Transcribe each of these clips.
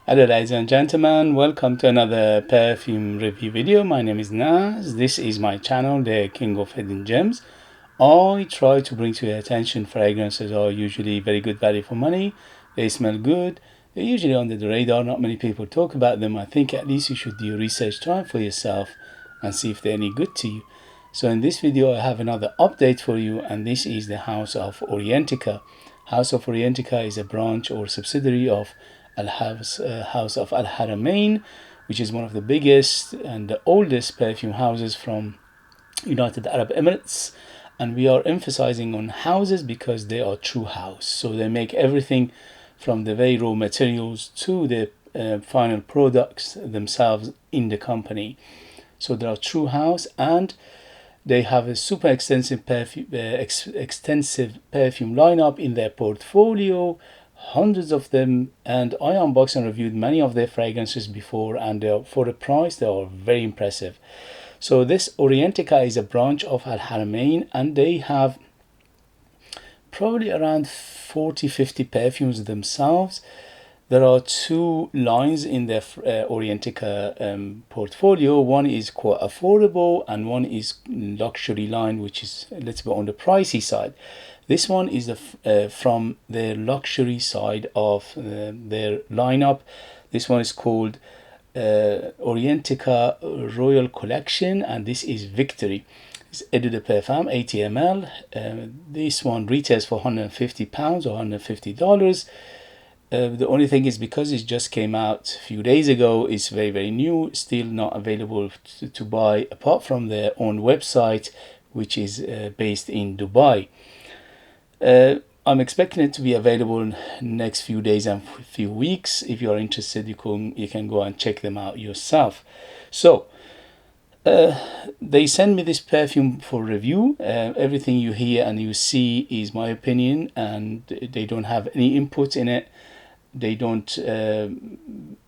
Hello ladies and gentlemen, welcome to another perfume review video. My name is Naz. This is my channel, the King of Hidden Gems. I try to bring to your attention fragrances are usually very good value for money. They smell good. They're usually under the radar. Not many people talk about them. I think at least you should do research time for yourself and see if they're any good to you. So in this video I have another update for you, and this is the House of Orientica. House of Orientica is a branch or subsidiary of House of Al Haramain, which is one of the biggest and the oldest perfume houses from United Arab Emirates. And we are emphasizing on houses because they are true house. So they make everything from the very raw materials to the final products themselves in the company. So they are true house, and they have a super extensive perfume lineup in their portfolio, hundreds of them, and I unboxed and reviewed many of their fragrances before, and for the price they are very impressive. So this Orientica is a branch of Al Haramain, and they have probably around 40-50 perfumes themselves. There are two lines in their Orientica portfolio. One is quite affordable and one is luxury line, which is a little bit on the pricey side. This one is from the luxury side of their lineup. This one is called Orientica Royal Collection, and this is Victory. It's Eau de Perfume 80 ml. This one retails for £150 or $150. The only thing is, because it just came out a few days ago, it's very new, still not available to buy apart from their own website, which is based in Dubai. I'm expecting it to be available in the next few days and few weeks. If you are interested, you can go and check them out yourself. So they send me this perfume for review. Everything you hear and you see is my opinion, and they don't have any input in it. They don't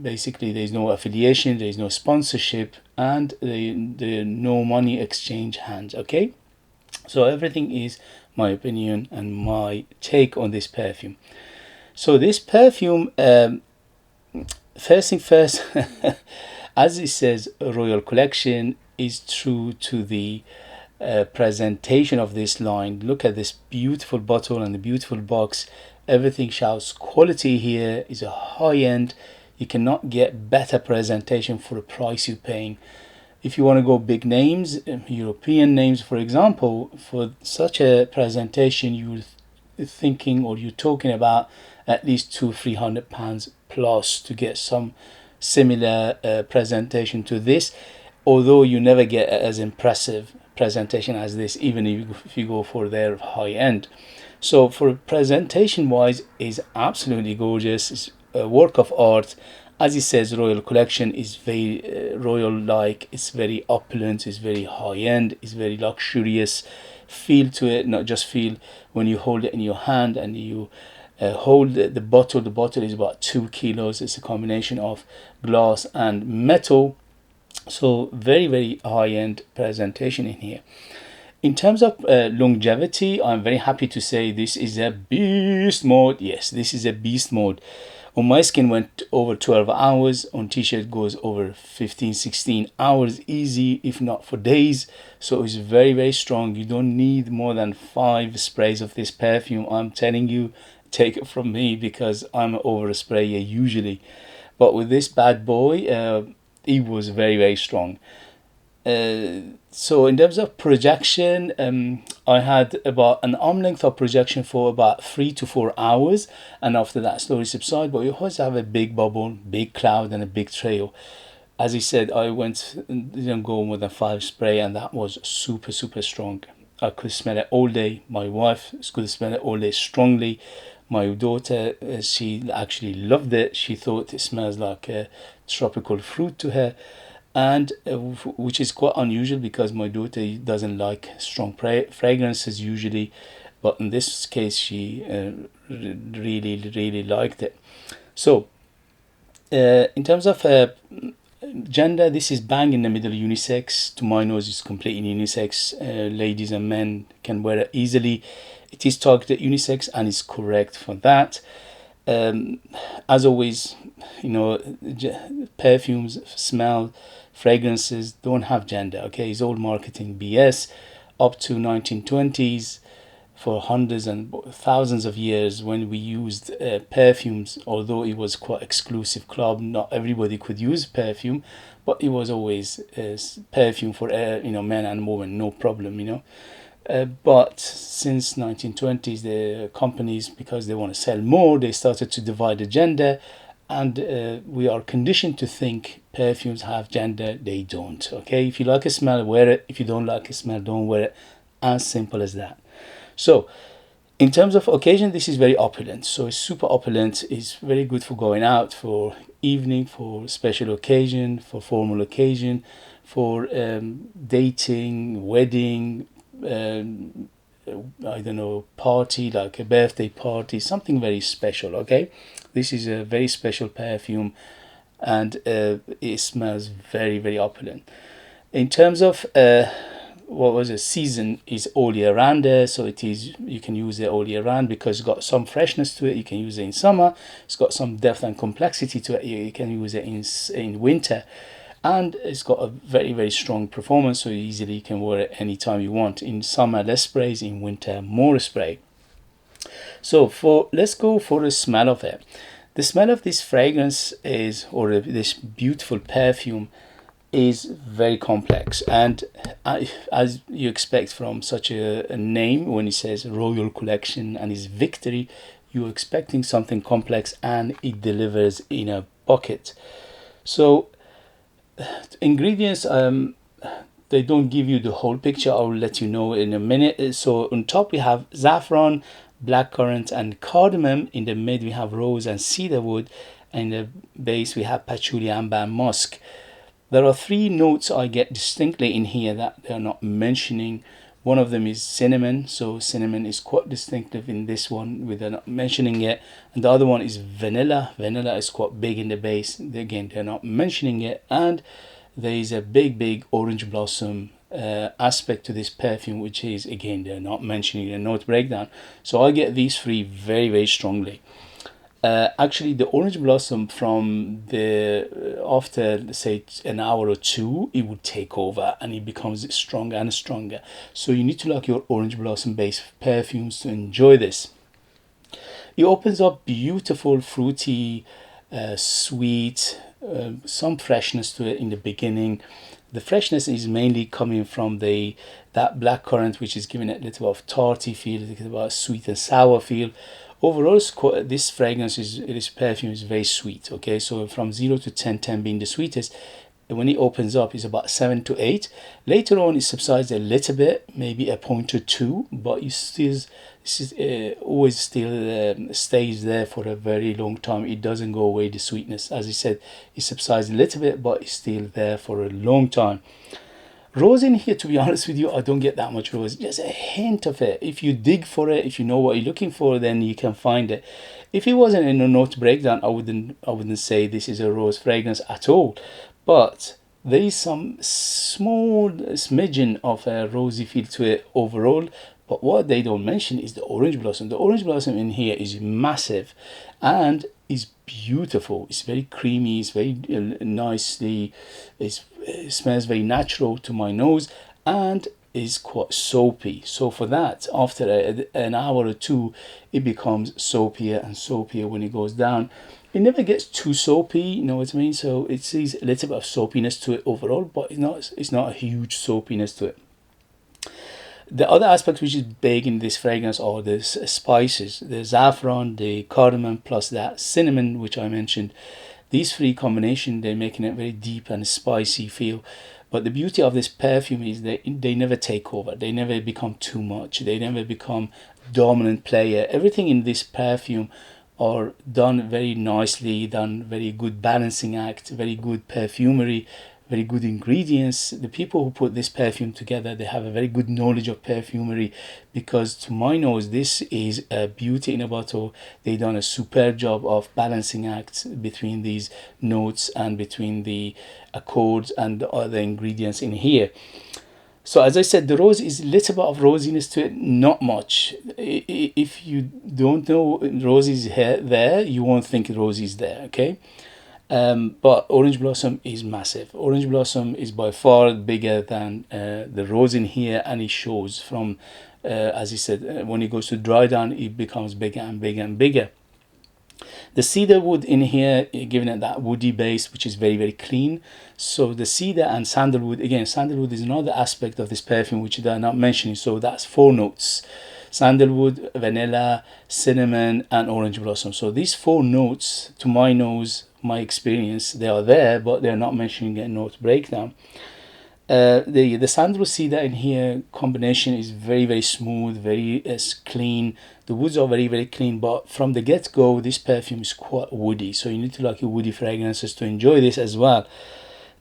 basically, there's no affiliation, there's no sponsorship, and there no money exchange hands. Okay, so everything is my opinion and my take on this perfume. So this perfume, first thing first, as it says Royal Collection, is true to the presentation of this line. Look at this beautiful bottle and the beautiful box. Everything shouts quality here. Is a high end. You cannot get better presentation for the price you're paying. If you want to go big names, European names for example, for such a presentation you're thinking or you're talking about at least £200-300 plus to get some similar presentation to this, although you never get as impressive presentation as this, even if you go for their high end. So for presentation wise, is absolutely gorgeous. It's a work of art. As it says, Royal Collection is very royal like. It's very opulent, it's very high end, it's very luxurious feel to it. Not just feel, when you hold it in your hand and you hold the bottle. The bottle is about 2 kilos. It's a combination of glass and metal. So very high end presentation in here. In terms of longevity, I'm very happy to say this is a beast mode. Yes, this is a beast mode. On my skin went over 12 hours. On t-shirt goes over 15-16 hours easy, if not for days. So it's very strong. You don't need more than 5 sprays of this perfume. I'm telling you, take it from me, because I'm an over sprayer usually. But with this bad boy, it was very strong. So in terms of projection, I had about an arm length of projection for about 3 to 4 hours, and after that slowly subside. But you always have a big bubble, big cloud, and a big trail. As I said, I didn't go more than 5 spray, and that was super strong. I could smell it all day. My wife could smell it all day strongly. My daughter, she actually loved it. She thought it smells like a tropical fruit to her, and which is quite unusual because my daughter doesn't like strong fragrances usually, but in this case she really liked it. So in terms of gender, this is bang in the middle, unisex. To my nose, it's completely unisex. Ladies and men can wear it easily. It is targeted unisex and is correct for that. As always, you know, perfumes, smell, fragrances don't have gender. Okay, it's all marketing BS. Up to 1920s, for hundreds and thousands of years, when we used perfumes, although it was quite exclusive club, not everybody could use perfume, but it was always perfume for you know, men and women, no problem, you know. But since 1920s, the companies, because they want to sell more, they started to divide the gender, and we are conditioned to think perfumes have gender. They don't. Okay, if you like a smell, wear it. If you don't like a smell, don't wear it. As simple as that. So in terms of occasion, this is very opulent. So it's super opulent. It's very good for going out, for evening, for special occasion, for formal occasion, for dating, wedding, I don't know, party, like a birthday party, something very special. Okay, this is a very special perfume, and it smells very, very opulent. In terms of what was a season, is all year round there, so it is, you can use it all year round because it's got some freshness to it. You can use it in summer. It's got some depth and complexity to it. You can use it in winter, and it's got a very, very strong performance, so easily you can wear it anytime you want. In summer, less sprays. In winter, more spray. So let's go for the smell of it. The smell of this fragrance is, or this beautiful perfume, is very complex, and as you expect from such a name, when it says Royal Collection and is Victory, you're expecting something complex, and it delivers in a bucket. So ingredients, they don't give you the whole picture. I'll let you know in a minute. So on top we have saffron, blackcurrant and cardamom. In the mid we have rose and cedarwood, and in the base we have patchouli, amber and musk. There are three notes I get distinctly in here that they're not mentioning. One of them is cinnamon, so cinnamon is quite distinctive in this one, they're not mentioning it. And the other one is vanilla. Vanilla is quite big in the base, again they're not mentioning it. And there is a big orange blossom aspect to this perfume, which is, again, they're not mentioning the note breakdown. So I get these three very, very strongly. Actually, the orange blossom, from the after say an hour or two, it would take over and it becomes stronger and stronger. So you need to like your orange blossom based perfumes to enjoy this. It opens up beautiful, fruity, sweet, some freshness to it in the beginning. The freshness is mainly coming from that black currant, which is giving it a little bit of tarty feel, a little bit of sweet and sour feel. Overall, this fragrance this perfume is very sweet. Okay, so from 0 to 10, 10 being the sweetest, when it opens up, it's about 7 to 8. Later on, it subsides a little bit, maybe a point or two, but always still stays there for a very long time. It doesn't go away, the sweetness. As I said, it subsides a little bit, but it's still there for a long time. Rose in here, to be honest with you, I don't get that much rose, just a hint of it. If you dig for it, if you know what you're looking for, then you can find it. If it wasn't in a note breakdown, I wouldn't say this is a rose fragrance at all. But there is some small smidgen of a rosy feel to it overall. But what they don't mention is the orange blossom. The orange blossom in here is massive and is beautiful. It's very creamy. It's very nicely. It smells very natural to my nose and is quite soapy. So for that, after an hour or two, it becomes soapier and soapier when it goes down. It never gets too soapy, you know what I mean? So it sees a little bit of soapiness to it overall, but it's not a huge soapiness to it. The other aspect which is big in this fragrance are the spices, the saffron, the cardamom, plus that cinnamon which I mentioned. These three combination, they're making it very deep and spicy feel. But the beauty of this perfume is they never take over. They never become too much. They never become dominant player. Everything in this perfume are done very nicely, done very good balancing act, very good perfumery, very good ingredients. The people who put this perfume together, they have a very good knowledge of perfumery, because to my nose, this is a beauty in a bottle. They done a superb job of balancing acts between these notes and between the accords and the other ingredients in here. So as I said, the rose is a little bit of rosiness to it, not much. If you don't know rose is there, you won't think rose is there, okay? But orange blossom is massive. Orange blossom is by far bigger than the rose in here, and it shows from, as I said, when it goes to dry down, it becomes bigger and bigger and bigger. The cedar wood in here, giving it that woody base, which is very, very clean. So the cedar and sandalwood, again, sandalwood is another aspect of this perfume which they're not mentioning. So that's 4 notes: sandalwood, vanilla, cinnamon, and orange blossom. So these 4 notes, to my nose, my experience, they are there, but they're not mentioning a note breakdown. The sandalwood cedar in here combination is very, very smooth, very clean. The woods are very, very clean, but from the get-go, this perfume is quite woody, so you need to like your woody fragrances to enjoy this as well.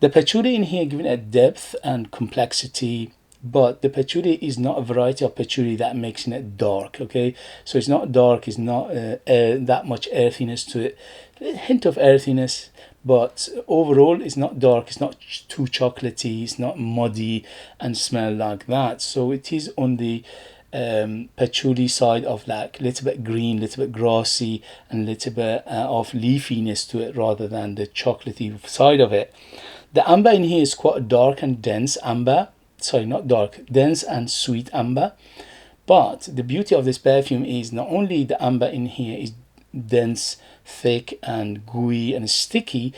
The patchouli in here giving it depth and complexity, but the patchouli is not a variety of patchouli that makes it dark, okay? So it's not dark, it's not that much earthiness to it. A hint of earthiness, but overall it's not dark, it's not too chocolatey, it's not muddy and smell like that. So it is on the patchouli side of like a little bit green, little bit grassy, and a little bit of leafiness to it rather than the chocolatey side of it. The amber in here is quite dark and dense amber. Sorry, not dark, dense and sweet amber. But the beauty of this perfume is not only the amber in here is dense, thick and gooey and sticky,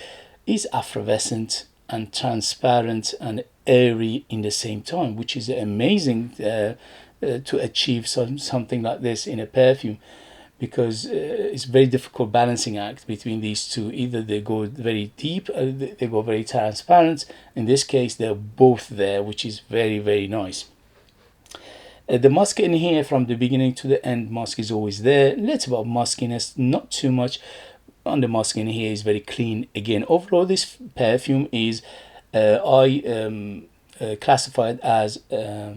is effervescent and transparent and airy in the same time, which is amazing to achieve something like this in a perfume, because it's very difficult balancing act between these two. Either they go very deep, they go very transparent. In this case, they're both there, which is very, very nice. The musk in here from the beginning to the end, musk is always there. Little bit of muskiness, not too much. On the musk in here is very clean. Again, overall, this perfume is classified as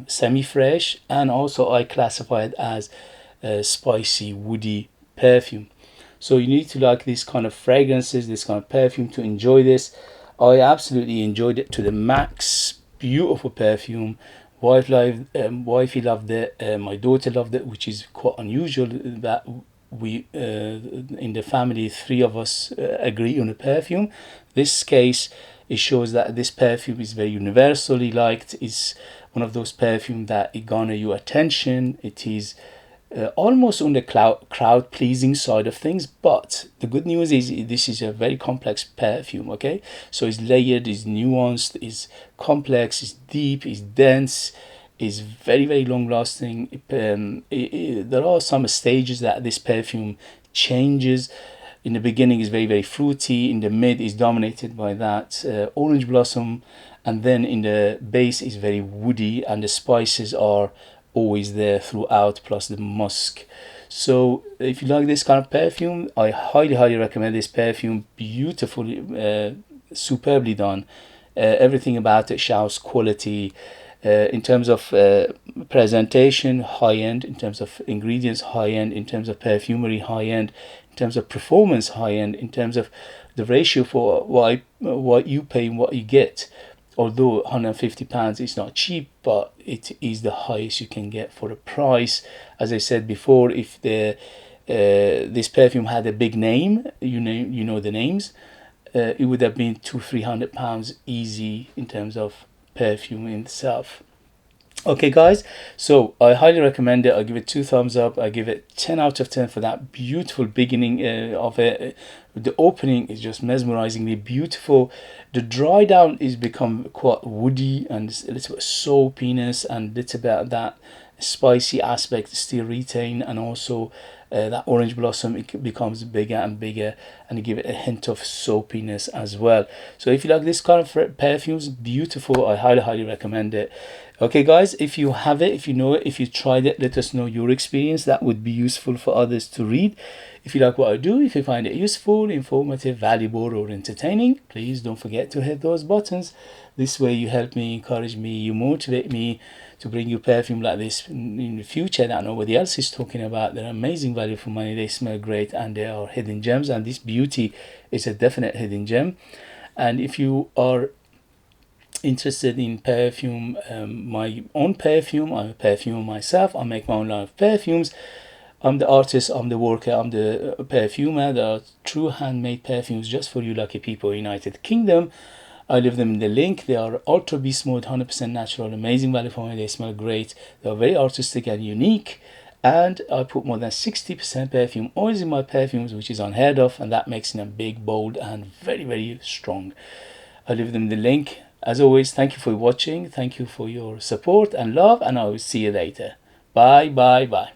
semi-fresh, and also I classified as spicy, woody perfume. So you need to like these kind of fragrances, this kind of perfume to enjoy this. I absolutely enjoyed it to the max. Beautiful perfume. Wifey loved it, my daughter loved it, which is quite unusual that we in the family 3 of us agree on a perfume. This case, it shows that this perfume is very universally liked. It's one of those perfumes that it garner your attention. It is almost on the crowd pleasing side of things, but the good news is this is a very complex perfume, okay? So it's layered, it's nuanced, it's complex, it's deep, it's dense, it's very, very long lasting. There are some stages that this perfume changes. In the beginning is very, very fruity, in the mid is dominated by that orange blossom, and then in the base is very woody, and the spices are always there throughout, plus the musk. So if you like this kind of perfume, I highly recommend this perfume. Beautifully, superbly done. Everything about it shouts quality. In terms of presentation, high end. In terms of ingredients, high end. In terms of perfumery, high end. In terms of performance, high end. In terms of the ratio for what you pay and what you get. Although £150 is not cheap, but it is the highest you can get for the price. As I said before, if this perfume had a big name, you know the names, it would have been £200-300 easy in terms of perfume in itself. Okay guys, so I highly recommend it. I give it 2 thumbs up. I give it 10 out of 10 for that beautiful beginning of it. The opening is just mesmerizingly beautiful. The dry down is become quite woody and a little bit soapiness, and a little bit of that spicy aspect still retain, and also that orange blossom, it becomes bigger and bigger, and you give it a hint of soapiness as well. So if you like this kind of perfumes, beautiful, I highly recommend it. Okay guys, if you have it, if you know it, if you tried it, let us know your experience. That would be useful for others to read. If you like what I do, if you find it useful, informative, valuable or entertaining, please don't forget to hit those buttons. This way you help me, encourage me, you motivate me to bring you perfume like this in the future that nobody else is talking about. They're amazing value for money, they smell great, and they are hidden gems, and this beauty is a definite hidden gem. And if you are interested in perfume, my own perfume, I'm a perfumer myself, I make my own line of perfumes. I'm the artist, I'm the worker, I'm the perfumer. There are true handmade perfumes just for you lucky people in United Kingdom. I leave them in the link. They are ultra beast mode, 100% natural, amazing value for money. They smell great. They are very artistic and unique. And I put more than 60% perfume oils in my perfumes, which is unheard of, and that makes them big, bold, and very, very strong. I leave them in the link. As always, thank you for watching. Thank you for your support and love, and I will see you later. Bye, bye, bye.